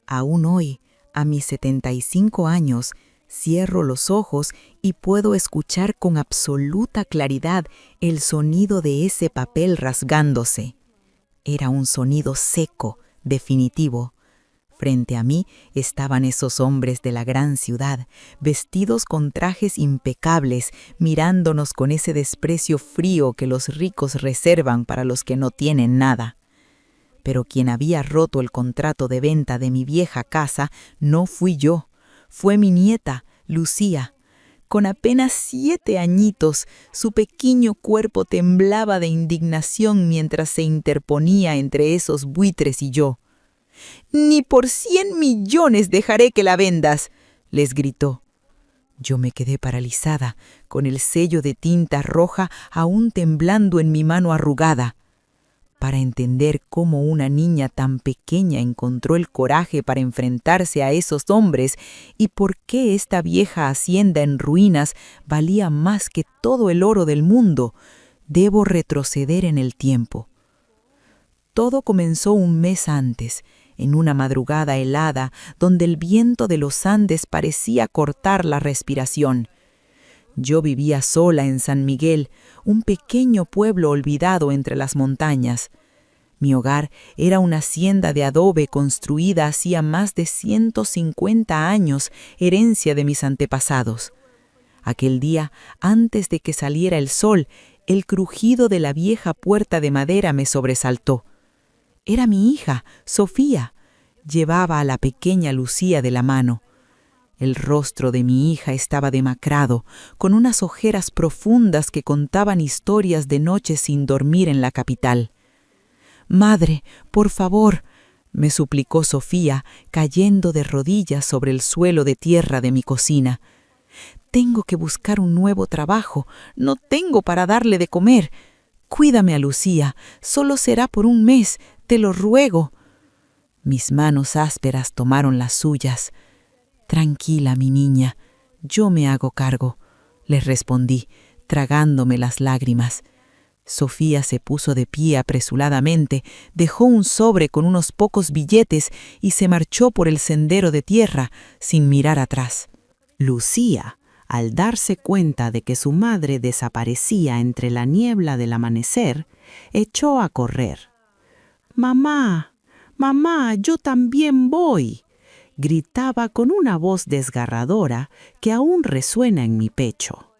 Aún hoy, a mis 75 años, cierro los ojos y puedo escuchar con absoluta claridad el sonido de ese papel rasgándose. Era un sonido seco, definitivo. Frente a mí estaban esos hombres de la gran ciudad, vestidos con trajes impecables, mirándonos con ese desprecio frío que los ricos reservan para los que no tienen nada. Pero quien había roto el contrato de venta de mi vieja casa no fui yo, fue mi nieta, Lucía. Con apenas 7 añitos, su pequeño cuerpo temblaba de indignación mientras se interponía entre esos buitres y yo. «Ni por 100 millones dejaré que la vendas», les gritó. Yo me quedé paralizada, con el sello de tinta roja aún temblando en mi mano arrugada. Para entender cómo una niña tan pequeña encontró el coraje para enfrentarse a esos hombres y por qué esta vieja hacienda en ruinas valía más que todo el oro del mundo, debo retroceder en el tiempo. Todo comenzó un mes antes, en una madrugada helada donde el viento de los Andes parecía cortar la respiración. Yo vivía sola en San Miguel, un pequeño pueblo olvidado entre las montañas. Mi hogar era una hacienda de adobe construida hacía más de 150 años, herencia de mis antepasados. Aquel día, antes de que saliera el sol, el crujido de la vieja puerta de madera me sobresaltó. Era mi hija, Sofía. Llevaba a la pequeña Lucía de la mano. El rostro de mi hija estaba demacrado, con unas ojeras profundas que contaban historias de noches sin dormir en la capital. «Madre, por favor», me suplicó Sofía, cayendo de rodillas sobre el suelo de tierra de mi cocina. «Tengo que buscar un nuevo trabajo, no tengo para darle de comer. Cuídame a Lucía, solo será por un mes, te lo ruego». Mis manos ásperas tomaron las suyas. «Tranquila, mi niña, yo me hago cargo», les respondí, tragándome las lágrimas. Sofía se puso de pie apresuradamente, dejó un sobre con unos pocos billetes y se marchó por el sendero de tierra, sin mirar atrás. Lucía, al darse cuenta de que su madre desaparecía entre la niebla del amanecer, echó a correr. «Mamá, mamá, yo también voy», gritaba con una voz desgarradora que aún resuena en mi pecho.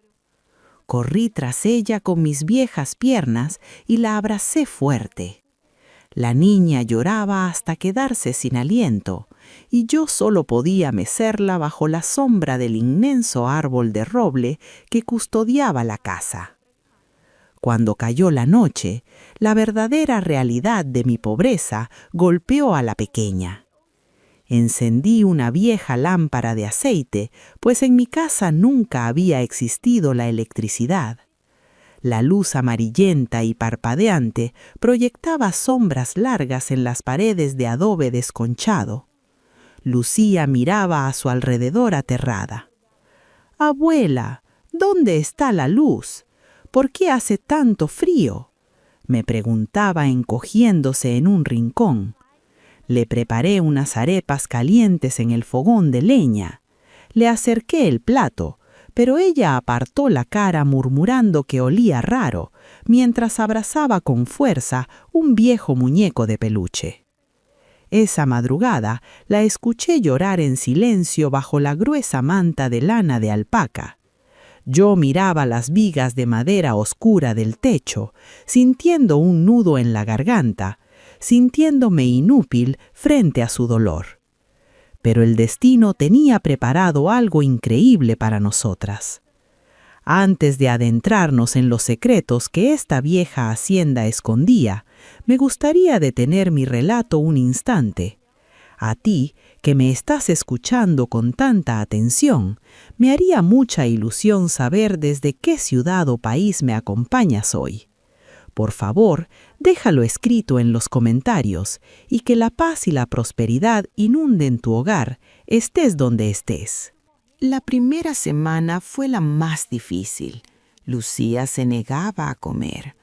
Corrí tras ella con mis viejas piernas y la abracé fuerte. La niña lloraba hasta quedarse sin aliento, y yo solo podía mecerla bajo la sombra del inmenso árbol de roble que custodiaba la casa. Cuando cayó la noche, la verdadera realidad de mi pobreza golpeó a la pequeña. Encendí una vieja lámpara de aceite, pues en mi casa nunca había existido la electricidad. La luz amarillenta y parpadeante proyectaba sombras largas en las paredes de adobe desconchado. Lucía miraba a su alrededor aterrada. «Abuela, ¿dónde está la luz? ¿Por qué hace tanto frío?», me preguntaba encogiéndose en un rincón. Le preparé unas arepas calientes en el fogón de leña. Le acerqué el plato, pero ella apartó la cara murmurando que olía raro, mientras abrazaba con fuerza un viejo muñeco de peluche. Esa madrugada la escuché llorar en silencio bajo la gruesa manta de lana de alpaca. Yo miraba las vigas de madera oscura del techo, sintiendo un nudo en la garganta, sintiéndome inútil frente a su dolor. Pero el destino tenía preparado algo increíble para nosotras. Antes de adentrarnos en los secretos que esta vieja hacienda escondía, me gustaría detener mi relato un instante. A ti, que me estás escuchando con tanta atención, me haría mucha ilusión saber desde qué ciudad o país me acompañas hoy. Por favor, déjalo escrito en los comentarios y que la paz y la prosperidad inunden tu hogar, estés donde estés. La primera semana fue la más difícil. Lucía se negaba a comer.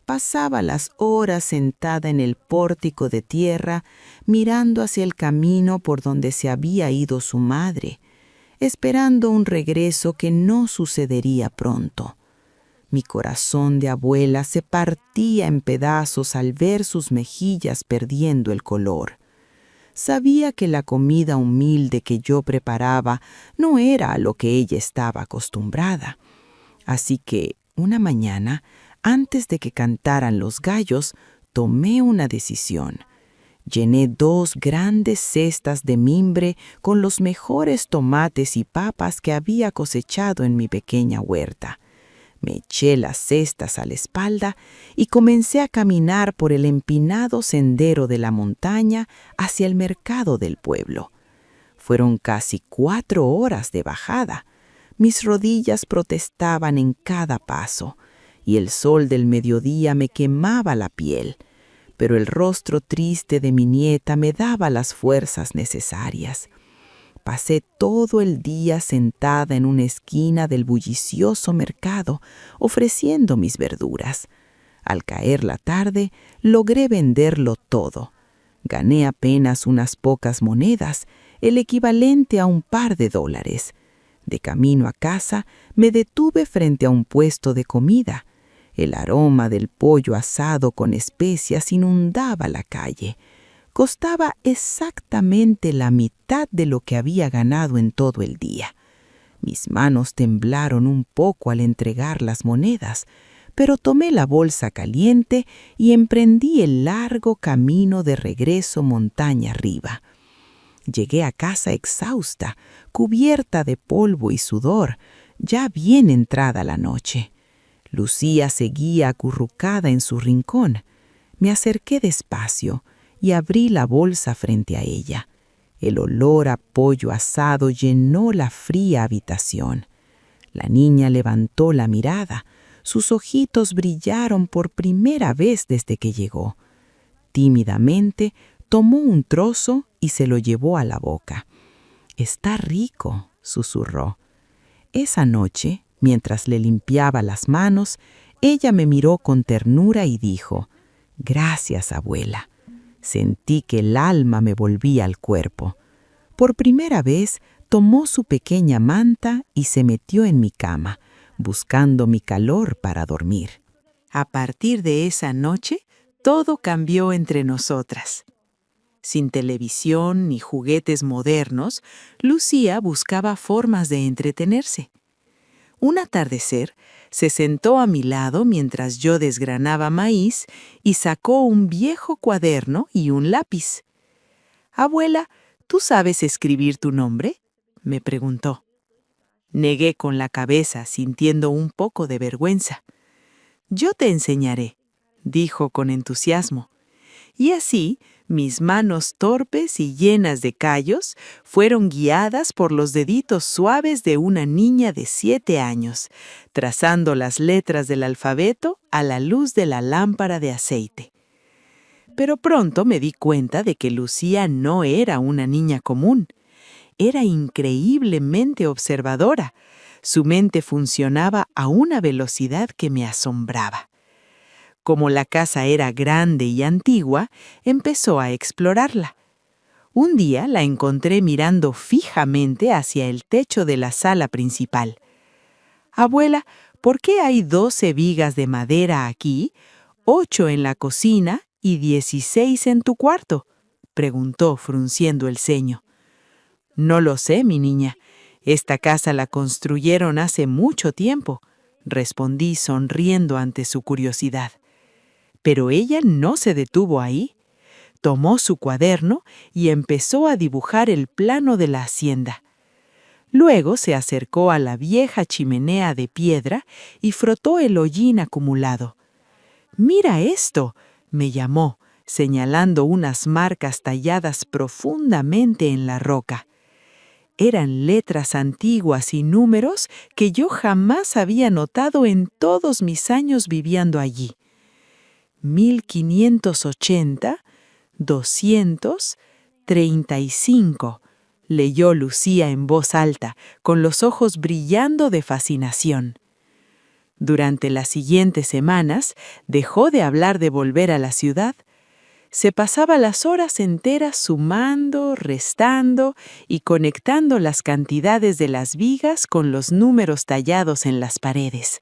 Pasaba las horas sentada en el pórtico de tierra, mirando hacia el camino por donde se había ido su madre, esperando un regreso que no sucedería pronto. Mi corazón de abuela se partía en pedazos al ver sus mejillas perdiendo el color. Sabía que la comida humilde que yo preparaba no era a lo que ella estaba acostumbrada. Así que, una mañana, antes de que cantaran los gallos, tomé una decisión. Llené 2 grandes cestas de mimbre con los mejores tomates y papas que había cosechado en mi pequeña huerta. Me eché las cestas a la espalda y comencé a caminar por el empinado sendero de la montaña hacia el mercado del pueblo. Fueron casi 4 horas de bajada. Mis rodillas protestaban en cada paso, y el sol del mediodía me quemaba la piel, pero el rostro triste de mi nieta me daba las fuerzas necesarias. Pasé todo el día sentada en una esquina del bullicioso mercado, ofreciendo mis verduras. Al caer la tarde, logré venderlo todo. Gané apenas unas pocas monedas, el equivalente a un par de dólares. De camino a casa, me detuve frente a un puesto de comida. El aroma del pollo asado con especias inundaba la calle. Costaba exactamente la mitad de lo que había ganado en todo el día. Mis manos temblaron un poco al entregar las monedas, pero tomé la bolsa caliente y emprendí el largo camino de regreso montaña arriba. Llegué a casa exhausta, cubierta de polvo y sudor, ya bien entrada la noche. Lucía seguía acurrucada en su rincón. Me acerqué despacio y abrí la bolsa frente a ella. El olor a pollo asado llenó la fría habitación. La niña levantó la mirada. Sus ojitos brillaron por primera vez desde que llegó. Tímidamente tomó un trozo y se lo llevó a la boca. «Está rico», susurró. Esa noche, mientras le limpiaba las manos, ella me miró con ternura y dijo: «Gracias, abuela». Sentí que el alma me volvía al cuerpo. Por primera vez tomó su pequeña manta y se metió en mi cama, buscando mi calor para dormir. A partir de esa noche, todo cambió entre nosotras. Sin televisión ni juguetes modernos, Lucía buscaba formas de entretenerse. Un atardecer, se sentó a mi lado mientras yo desgranaba maíz y sacó un viejo cuaderno y un lápiz. «Abuela, ¿tú sabes escribir tu nombre?», me preguntó. Negué con la cabeza, sintiendo un poco de vergüenza. «Yo te enseñaré», dijo con entusiasmo. Y así, mis manos torpes y llenas de callos fueron guiadas por los deditos suaves de una niña de 7 años, trazando las letras del alfabeto a la luz de la lámpara de aceite. Pero pronto me di cuenta de que Lucía no era una niña común. Era increíblemente observadora. Su mente funcionaba a una velocidad que me asombraba. Como la casa era grande y antigua, empezó a explorarla. Un día la encontré mirando fijamente hacia el techo de la sala principal. «Abuela, ¿por qué hay 12 vigas de madera aquí, 8 en la cocina y 16 en tu cuarto?», preguntó frunciendo el ceño. «No lo sé, mi niña. Esta casa la construyeron hace mucho tiempo», respondí sonriendo ante su curiosidad. Pero ella no se detuvo ahí. Tomó su cuaderno y empezó a dibujar el plano de la hacienda. Luego se acercó a la vieja chimenea de piedra y frotó el hollín acumulado. «Mira esto», me llamó, señalando unas marcas talladas profundamente en la roca. Eran letras antiguas y números que yo jamás había notado en todos mis años viviendo allí. 1580, 200, 35, leyó Lucía en voz alta, con los ojos brillando de fascinación. Durante las siguientes semanas, dejó de hablar de volver a la ciudad. Se pasaba las horas enteras sumando, restando y conectando las cantidades de las vigas con los números tallados en las paredes.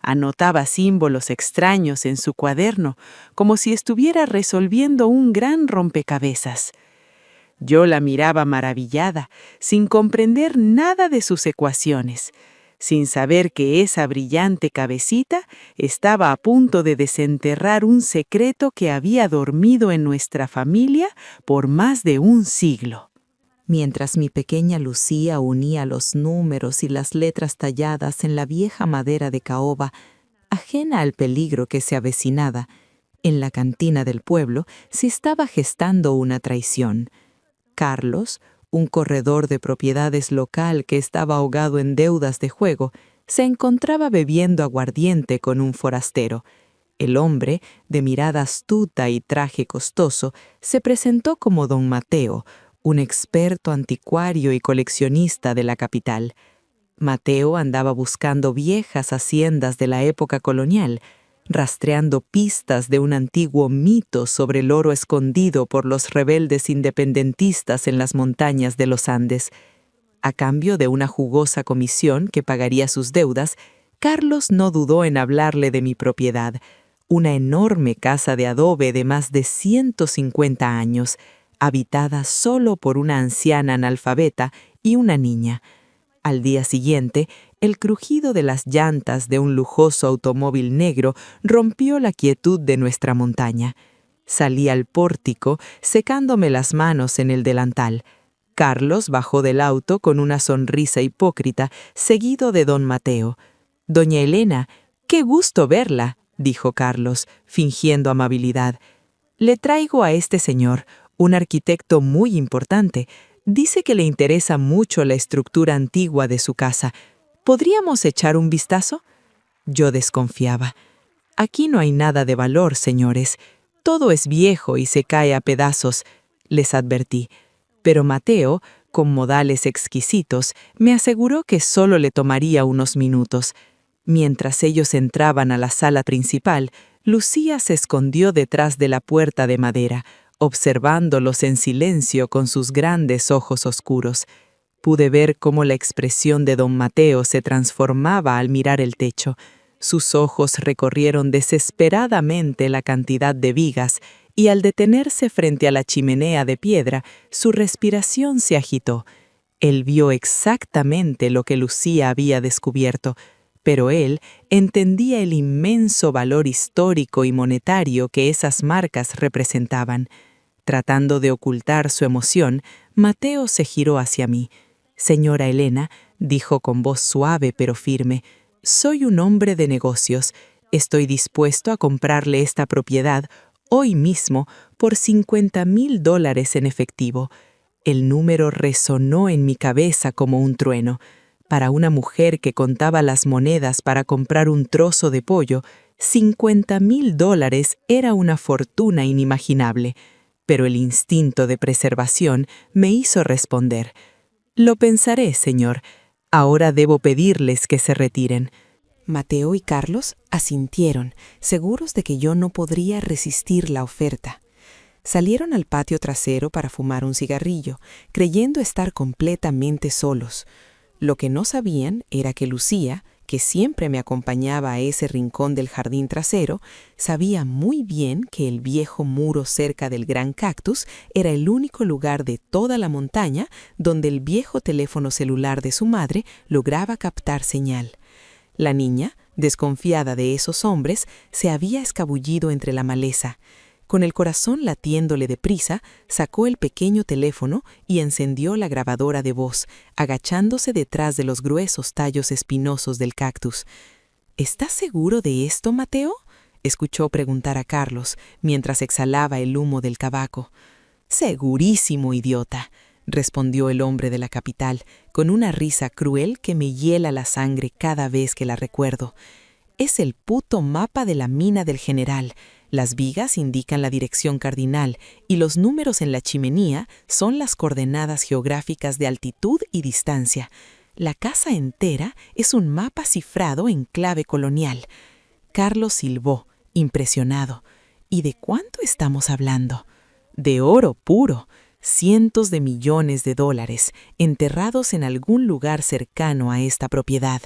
Anotaba símbolos extraños en su cuaderno, como si estuviera resolviendo un gran rompecabezas. Yo la miraba maravillada, sin comprender nada de sus ecuaciones, sin saber que esa brillante cabecita estaba a punto de desenterrar un secreto que había dormido en nuestra familia por más de un siglo. Mientras mi pequeña Lucía unía los números y las letras talladas en la vieja madera de caoba, ajena al peligro que se avecinaba, en la cantina del pueblo se estaba gestando una traición. Carlos, un corredor de propiedades local que estaba ahogado en deudas de juego, se encontraba bebiendo aguardiente con un forastero. El hombre, de mirada astuta y traje costoso, se presentó como don Mateo, un experto anticuario y coleccionista de la capital. Mateo andaba buscando viejas haciendas de la época colonial, rastreando pistas de un antiguo mito sobre el oro escondido por los rebeldes independentistas en las montañas de los Andes. A cambio de una jugosa comisión que pagaría sus deudas, Carlos no dudó en hablarle de mi propiedad, una enorme casa de adobe de más de 150 años, habitada solo por una anciana analfabeta y una niña. Al día siguiente, el crujido de las llantas de un lujoso automóvil negro rompió la quietud de nuestra montaña. Salí al pórtico, secándome las manos en el delantal. Carlos bajó del auto con una sonrisa hipócrita, seguido de don Mateo. «Doña Elena, qué gusto verla», dijo Carlos, fingiendo amabilidad. «Le traigo a este señor, un arquitecto muy importante. Dice que le interesa mucho la estructura antigua de su casa. ¿Podríamos echar un vistazo?». Yo desconfiaba. «Aquí no hay nada de valor, señores. Todo es viejo y se cae a pedazos», les advertí. Pero Mateo, con modales exquisitos, me aseguró que solo le tomaría unos minutos. Mientras ellos entraban a la sala principal, Lucía se escondió detrás de la puerta de madera, observándolos en silencio con sus grandes ojos oscuros. Pude ver cómo la expresión de don Mateo se transformaba al mirar el techo. Sus ojos recorrieron desesperadamente la cantidad de vigas y al detenerse frente a la chimenea de piedra, su respiración se agitó. Él vio exactamente lo que Lucía había descubierto, pero él entendía el inmenso valor histórico y monetario que esas marcas representaban. Tratando de ocultar su emoción, Mateo se giró hacia mí. «Señora Elena», dijo con voz suave pero firme, «soy un hombre de negocios. Estoy dispuesto a comprarle esta propiedad hoy mismo por $50,000 en efectivo». El número resonó en mi cabeza como un trueno. Para una mujer que contaba las monedas para comprar un trozo de pollo, $50,000 era una fortuna inimaginable. Pero el instinto de preservación me hizo responder: «Lo pensaré, señor. Ahora debo pedirles que se retiren». Mateo y Carlos asintieron, seguros de que yo no podría resistir la oferta. Salieron al patio trasero para fumar un cigarrillo, creyendo estar completamente solos. Lo que no sabían era que Lucía, que siempre me acompañaba a ese rincón del jardín trasero, sabía muy bien que el viejo muro cerca del gran cactus era el único lugar de toda la montaña donde el viejo teléfono celular de su madre lograba captar señal. La niña, desconfiada de esos hombres, se había escabullido entre la maleza. Con el corazón latiéndole deprisa, sacó el pequeño teléfono y encendió la grabadora de voz, agachándose detrás de los gruesos tallos espinosos del cactus. «¿Estás seguro de esto, Mateo?», escuchó preguntar a Carlos, mientras exhalaba el humo del tabaco. «Segurísimo, idiota», respondió el hombre de la capital, con una risa cruel que me hiela la sangre cada vez que la recuerdo. «Es el puto mapa de la mina del general. Las vigas indican la dirección cardinal y los números en la chimenea son las coordenadas geográficas de altitud y distancia. La casa entera es un mapa cifrado en clave colonial. Carlos silbó, impresionado. ¿Y de cuánto estamos hablando? De oro puro, cientos de millones de dólares, enterrados en algún lugar cercano a esta propiedad.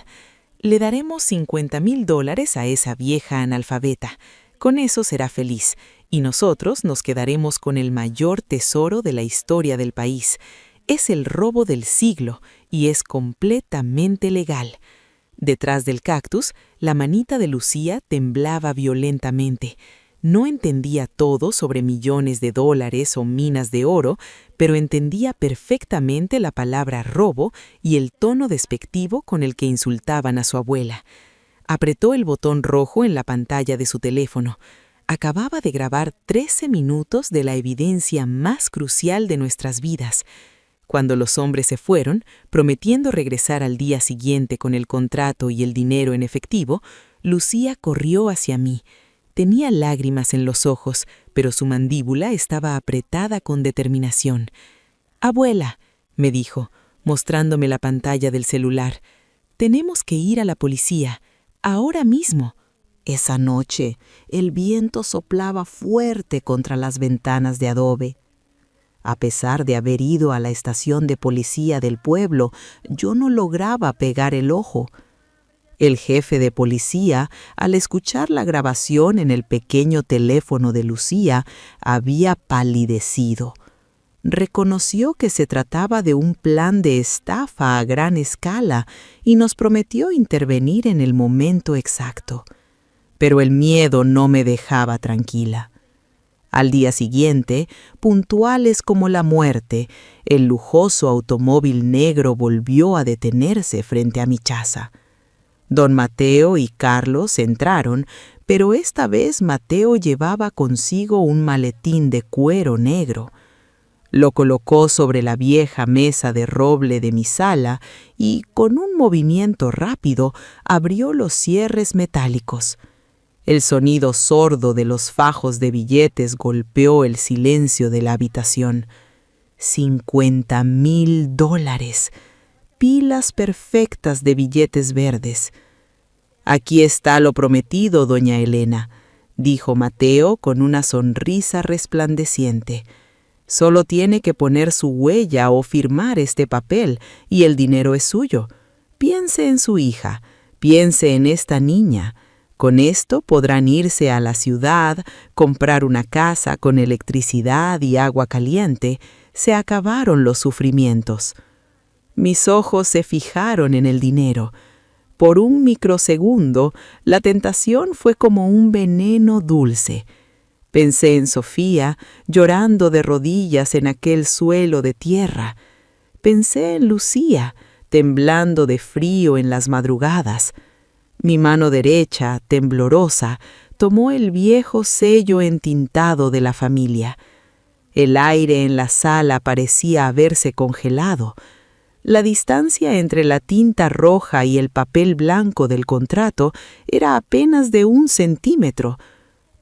Le daremos $50,000 a esa vieja analfabeta. Con eso será feliz, y nosotros nos quedaremos con el mayor tesoro de la historia del país. Es el robo del siglo y es completamente legal. Detrás del cactus, la manita de Lucía temblaba violentamente. No entendía todo sobre millones de dólares o minas de oro, pero entendía perfectamente la palabra robo y el tono despectivo con el que insultaban a su abuela. Apretó el botón rojo en la pantalla de su teléfono. Acababa de grabar 13 minutos de la evidencia más crucial de nuestras vidas. Cuando los hombres se fueron, prometiendo regresar al día siguiente con el contrato y el dinero en efectivo, Lucía corrió hacia mí. Tenía lágrimas en los ojos, pero su mandíbula estaba apretada con determinación. «Abuela», me dijo, mostrándome la pantalla del celular, «tenemos que ir a la policía, ahora mismo». Esa noche, el viento soplaba fuerte contra las ventanas de adobe. A pesar de haber ido a la estación de policía del pueblo, yo no lograba pegar el ojo. El jefe de policía, al escuchar la grabación en el pequeño teléfono de Lucía, había palidecido. Reconoció que se trataba de un plan de estafa a gran escala y nos prometió intervenir en el momento exacto. Pero el miedo no me dejaba tranquila. Al día siguiente, puntuales como la muerte, el lujoso automóvil negro volvió a detenerse frente a mi casa. Don Mateo y Carlos entraron, pero esta vez Mateo llevaba consigo un maletín de cuero negro. Lo colocó sobre la vieja mesa de roble de mi sala y, con un movimiento rápido, abrió los cierres metálicos. El sonido sordo de los fajos de billetes golpeó el silencio de la habitación. $50,000. Pilas perfectas de billetes verdes. «Aquí está lo prometido, doña Elena», dijo Mateo con una sonrisa resplandeciente. «Solo tiene que poner su huella o firmar este papel y el dinero es suyo. Piense en su hija, piense en esta niña. Con esto podrán irse a la ciudad, comprar una casa con electricidad y agua caliente. Se acabaron los sufrimientos». Mis ojos se fijaron en el dinero. Por un microsegundo, la tentación fue como un veneno dulce. Pensé en Sofía, llorando de rodillas en aquel suelo de tierra. Pensé en Lucía, temblando de frío en las madrugadas. Mi mano derecha, temblorosa, tomó el viejo sello entintado de la familia. El aire en la sala parecía haberse congelado. La distancia entre la tinta roja y el papel blanco del contrato era apenas de 1 centímetro.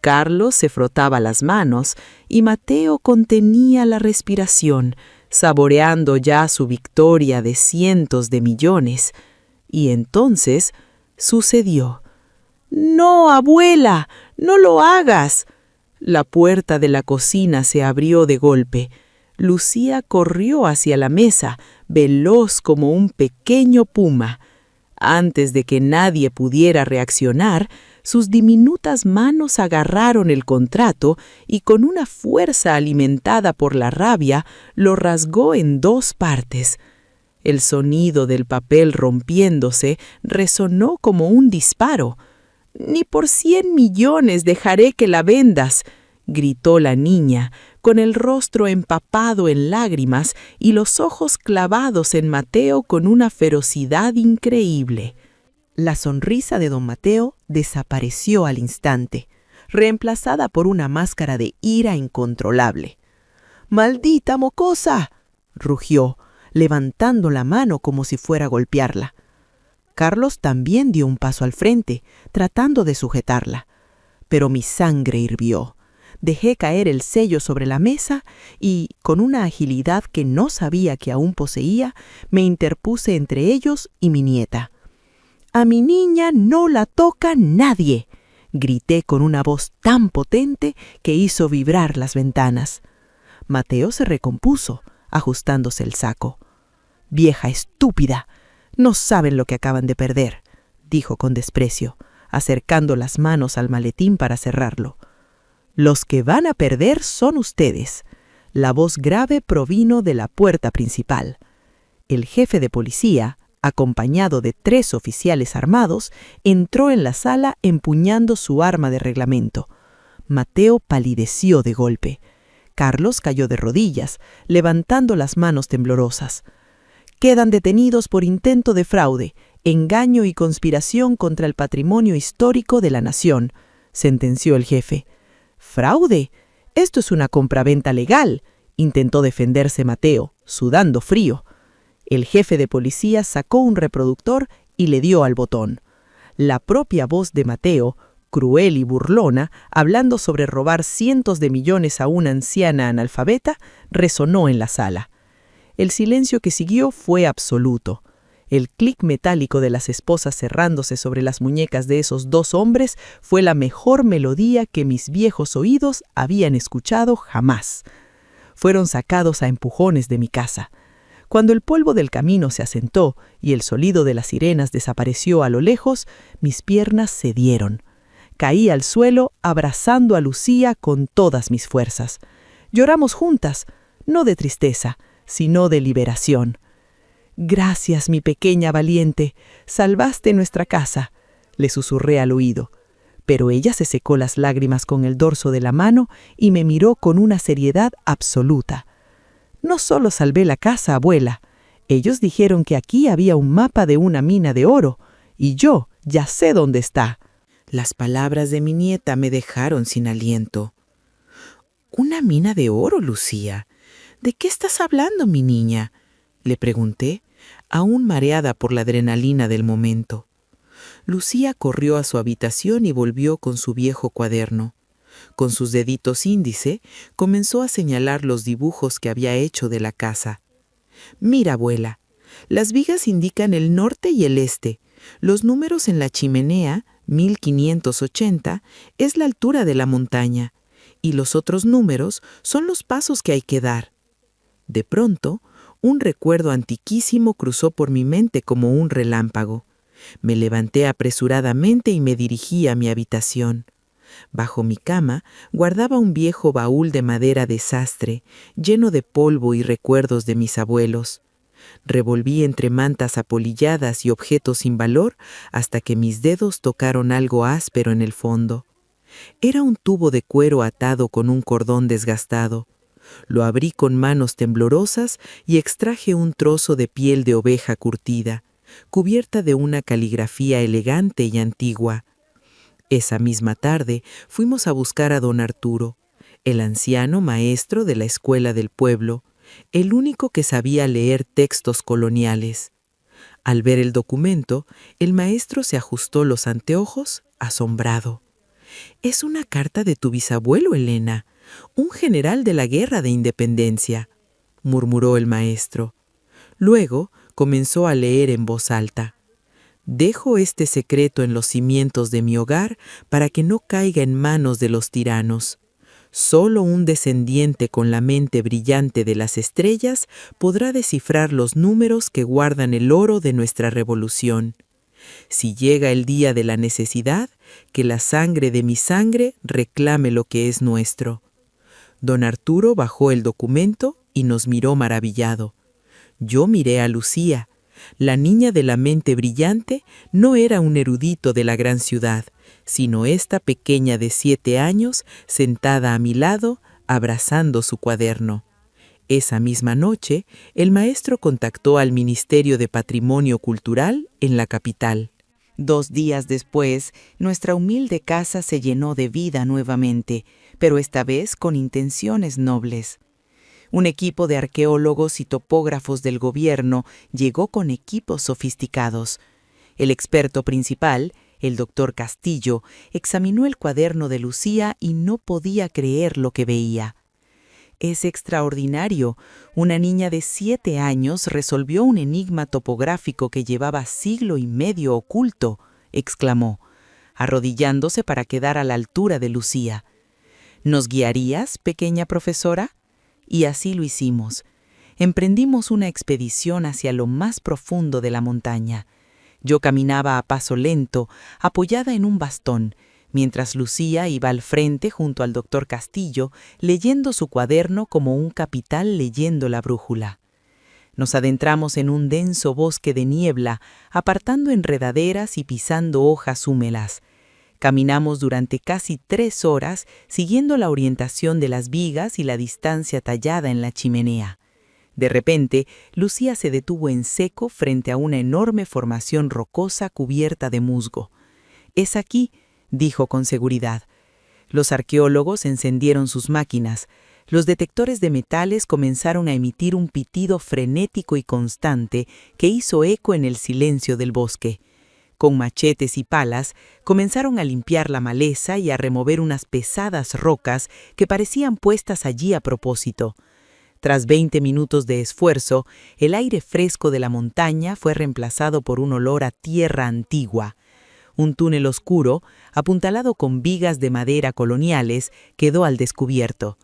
Carlos se frotaba las manos y Mateo contenía la respiración, saboreando ya su victoria de cientos de millones. Y entonces sucedió. «¡No, abuela! ¡No lo hagas!». La puerta de la cocina se abrió de golpe. Lucía corrió hacia la mesa, veloz como un pequeño puma. Antes de que nadie pudiera reaccionar, sus diminutas manos agarraron el contrato y con una fuerza alimentada por la rabia, lo rasgó en 2 partes. El sonido del papel rompiéndose resonó como un disparo. «Ni por 100 millones dejaré que la vendas», gritó la niña, con el rostro empapado en lágrimas y los ojos clavados en Mateo con una ferocidad increíble. La sonrisa de don Mateo desapareció al instante, reemplazada por una máscara de ira incontrolable. «¡Maldita mocosa!», rugió, levantando la mano como si fuera a golpearla. Carlos también dio un paso al frente, tratando de sujetarla. Pero mi sangre hirvió. dejé caer el sello sobre la mesa y, con una agilidad que no sabía que aún poseía, me interpuse entre ellos y mi nieta. «A mi niña no la toca nadie», grité con una voz tan potente que hizo vibrar las ventanas. Mateo se recompuso, ajustándose el saco. «Vieja estúpida, no saben lo que acaban de perder», dijo con desprecio, acercando las manos al maletín para cerrarlo. «Los que van a perder son ustedes». La voz grave provino de la puerta principal. El jefe de policía, acompañado de 3 oficiales armados, entró en la sala empuñando su arma de reglamento. Mateo palideció de golpe. Carlos cayó de rodillas, levantando las manos temblorosas. «Quedan detenidos por intento de fraude, engaño y conspiración contra el patrimonio histórico de la nación», sentenció el jefe. «¿Fraude? Esto es una compraventa legal», intentó defenderse Mateo, sudando frío. El jefe de policía sacó un reproductor y le dio al botón. La propia voz de Mateo, cruel y burlona, hablando sobre robar cientos de millones a una anciana analfabeta, resonó en la sala. El silencio que siguió fue absoluto. El clic metálico de las esposas cerrándose sobre las muñecas de esos 2 hombres fue la mejor melodía que mis viejos oídos habían escuchado jamás. Fueron sacados a empujones de mi casa. Cuando el polvo del camino se asentó y el sonido de las sirenas desapareció a lo lejos, mis piernas cedieron. Caí al suelo abrazando a Lucía con todas mis fuerzas. Lloramos juntas, no de tristeza, sino de liberación. «Gracias, mi pequeña valiente, salvaste nuestra casa», le susurré al oído. Pero ella se secó las lágrimas con el dorso de la mano y me miró con una seriedad absoluta. «No solo salvé la casa, abuela. Ellos dijeron que aquí había un mapa de una mina de oro, y yo ya sé dónde está». Las palabras de mi nieta me dejaron sin aliento. «¿Una mina de oro, Lucía? ¿De qué estás hablando, mi niña?», le pregunté, aún mareada por la adrenalina del momento. Lucía corrió a su habitación y volvió con su viejo cuaderno. Con sus deditos índice, comenzó a señalar los dibujos que había hecho de la casa. «Mira, abuela, las vigas indican el norte y el este. Los números en la chimenea, 1580, es la altura de la montaña, y los otros números son los pasos que hay que dar». De pronto, un recuerdo antiquísimo cruzó por mi mente como un relámpago. Me levanté apresuradamente y me dirigí a mi habitación. Bajo mi cama guardaba un viejo baúl de madera de sastre, lleno de polvo y recuerdos de mis abuelos. Revolví entre mantas apolilladas y objetos sin valor hasta que mis dedos tocaron algo áspero en el fondo. Era un tubo de cuero atado con un cordón desgastado. Lo abrí con manos temblorosas y extraje un trozo de piel de oveja curtida, cubierta de una caligrafía elegante y antigua. Esa misma tarde fuimos a buscar a don Arturo, el anciano maestro de la escuela del pueblo, el único que sabía leer textos coloniales. Al ver el documento, el maestro se ajustó los anteojos, asombrado. «Es una carta de tu bisabuelo, Elena, un general de la Guerra de Independencia», murmuró el maestro. Luego comenzó a leer en voz alta. «Dejo este secreto en los cimientos de mi hogar para que no caiga en manos de los tiranos. Solo un descendiente con la mente brillante de las estrellas podrá descifrar los números que guardan el oro de nuestra revolución. Si llega el día de la necesidad, que la sangre de mi sangre reclame lo que es nuestro». Don Arturo bajó el documento y nos miró maravillado. Yo miré a Lucía. La niña de la mente brillante no era un erudito de la gran ciudad, sino esta pequeña de 7 años sentada a mi lado, abrazando su cuaderno. Esa misma noche, el maestro contactó al Ministerio de Patrimonio Cultural en la capital. 2 días después, nuestra humilde casa se llenó de vida nuevamente, pero esta vez con intenciones nobles. Un equipo de arqueólogos y topógrafos del gobierno llegó con equipos sofisticados. El experto principal, El doctor Castillo examinó el cuaderno de Lucía y no podía creer lo que veía. «Es extraordinario. Una niña de 7 años resolvió un enigma topográfico que llevaba siglo y medio oculto», exclamó, arrodillándose para quedar a la altura de Lucía. «¿Nos guiarías, pequeña profesora?». Y así lo hicimos. Emprendimos una expedición hacia lo más profundo de la montaña. Yo caminaba a paso lento, apoyada en un bastón, mientras Lucía iba al frente junto al doctor Castillo, leyendo su cuaderno como un capitán leyendo la brújula. Nos adentramos en un denso bosque de niebla, apartando enredaderas y pisando hojas húmedas. Caminamos durante casi 3 horas, siguiendo la orientación de las vigas y la distancia tallada en la chimenea. De repente, Lucía se detuvo en seco frente a una enorme formación rocosa cubierta de musgo. «Es aquí», dijo con seguridad. Los arqueólogos encendieron sus máquinas. Los detectores de metales comenzaron a emitir un pitido frenético y constante que hizo eco en el silencio del bosque. Con machetes y palas, comenzaron a limpiar la maleza y a remover unas pesadas rocas que parecían puestas allí a propósito. Tras 20 minutos de esfuerzo, el aire fresco de la montaña fue reemplazado por un olor a tierra antigua. Un túnel oscuro, apuntalado con vigas de madera coloniales, quedó al descubierto.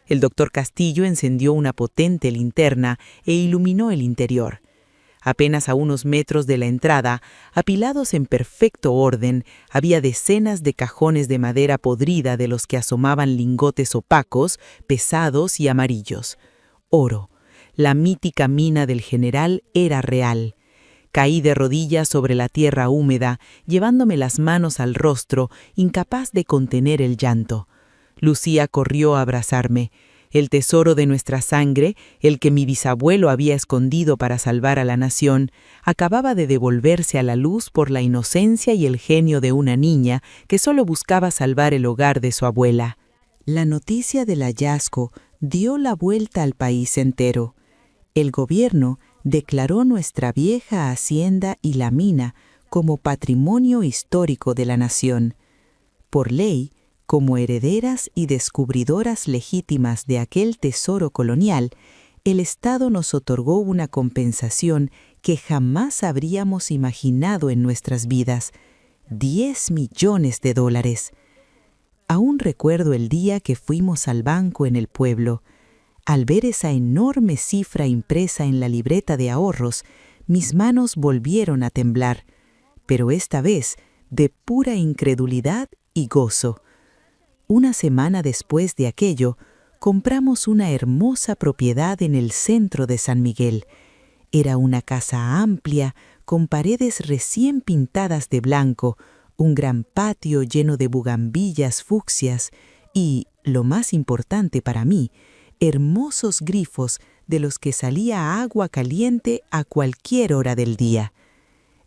El doctor Castillo encendió una potente linterna e iluminó el interior. Apenas a unos metros de la entrada, apilados en perfecto orden, había decenas de cajones de madera podrida de los que asomaban lingotes opacos, pesados y amarillos. Oro. La mítica mina del general era real. Caí de rodillas sobre la tierra húmeda, llevándome las manos al rostro, incapaz de contener el llanto. Lucía corrió a abrazarme. El tesoro de nuestra sangre, el que mi bisabuelo había escondido para salvar a la nación, acababa de devolverse a la luz por la inocencia y el genio de una niña que solo buscaba salvar el hogar de su abuela. La noticia del hallazgo dio la vuelta al país entero. El gobierno declaró nuestra vieja hacienda y la mina como patrimonio histórico de la nación. Por ley, como herederas y descubridoras legítimas de aquel tesoro colonial, el Estado nos otorgó una compensación que jamás habríamos imaginado en nuestras vidas: $10 millones. Aún recuerdo el día que fuimos al banco en el pueblo. Al ver esa enorme cifra impresa en la libreta de ahorros, mis manos volvieron a temblar, pero esta vez de pura incredulidad y gozo. Una semana después de aquello, compramos una hermosa propiedad en el centro de San Miguel. Era una casa amplia, con paredes recién pintadas de blanco, un gran patio lleno de bugambillas fucsias y, lo más importante para mí, hermosos grifos de los que salía agua caliente a cualquier hora del día.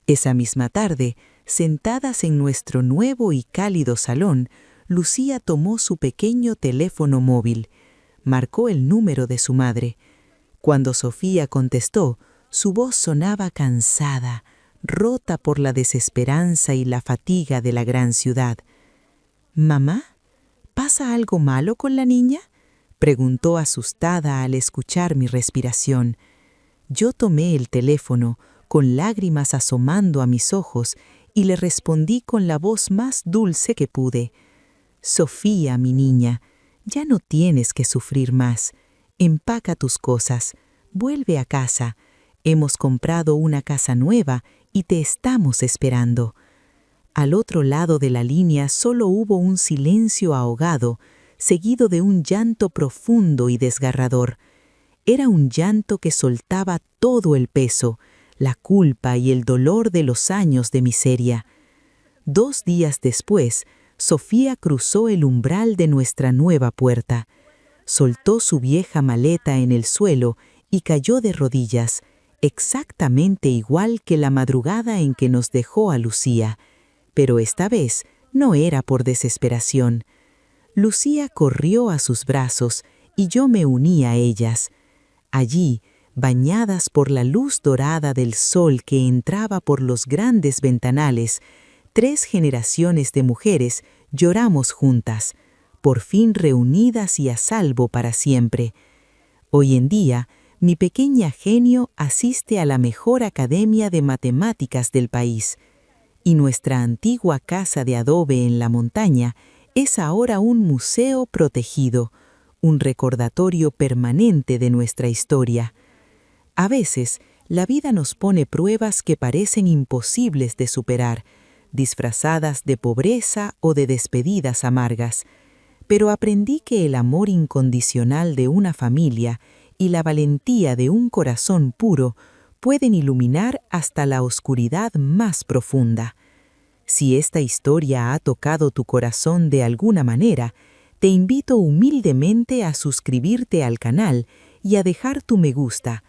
Esa misma tarde, sentadas en nuestro nuevo y cálido salón, Lucía tomó su pequeño teléfono móvil. Marcó el número de su madre. Cuando Sofía contestó, su voz sonaba cansada, rota por la desesperanza y la fatiga de la gran ciudad. «¿Mamá? ¿Pasa algo malo con la niña?», preguntó asustada al escuchar mi respiración. Yo tomé el teléfono, con lágrimas asomando a mis ojos, y le respondí con la voz más dulce que pude: «Sofía, mi niña, ya no tienes que sufrir más. Empaca tus cosas, vuelve a casa. Hemos comprado una casa nueva y te estamos esperando». Al otro lado de la línea solo hubo un silencio ahogado, seguido de un llanto profundo y desgarrador. Era un llanto que soltaba todo el peso, la culpa y el dolor de los años de miseria. 2 días después, Sofía cruzó el umbral de nuestra nueva puerta. Soltó su vieja maleta en el suelo y cayó de rodillas, exactamente igual que la madrugada en que nos dejó a Lucía. Pero esta vez no era por desesperación. Lucía corrió a sus brazos y yo me uní a ellas. Allí, bañadas por la luz dorada del sol que entraba por los grandes ventanales, 3 generaciones de mujeres lloramos juntas, por fin reunidas y a salvo para siempre. Hoy en día, mi pequeña genio asiste a la mejor academia de matemáticas del país, y nuestra antigua casa de adobe en la montaña es ahora un museo protegido, un recordatorio permanente de nuestra historia. A veces, la vida nos pone pruebas que parecen imposibles de superar, disfrazadas de pobreza o de despedidas amargas. Pero aprendí que el amor incondicional de una familia y la valentía de un corazón puro pueden iluminar hasta la oscuridad más profunda. Si esta historia ha tocado tu corazón de alguna manera, te invito humildemente a suscribirte al canal y a dejar tu me gusta.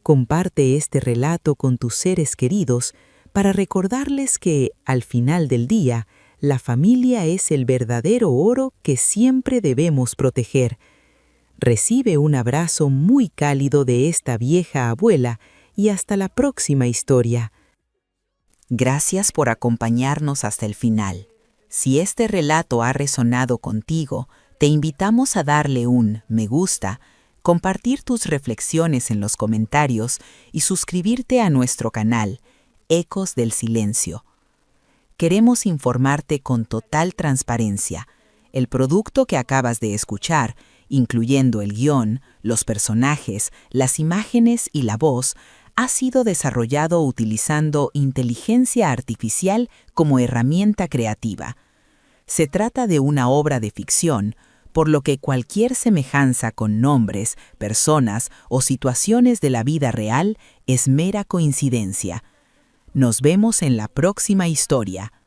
Comparte este relato con tus seres queridos para recordarles que, al final del día, la familia es el verdadero oro que siempre debemos proteger. Recibe un abrazo muy cálido de esta vieja abuela y hasta la próxima historia. Gracias por acompañarnos hasta el final. Si este relato ha resonado contigo, te invitamos a darle un me gusta, compartir tus reflexiones en los comentarios y suscribirte a nuestro canal, Ecos del Silencio. Queremos informarte con total transparencia. El producto que acabas de escuchar, incluyendo el guión, los personajes, las imágenes y la voz, ha sido desarrollado utilizando inteligencia artificial como herramienta creativa. Se trata de una obra de ficción, por lo que cualquier semejanza con nombres, personas o situaciones de la vida real es mera coincidencia. Nos vemos en la próxima historia.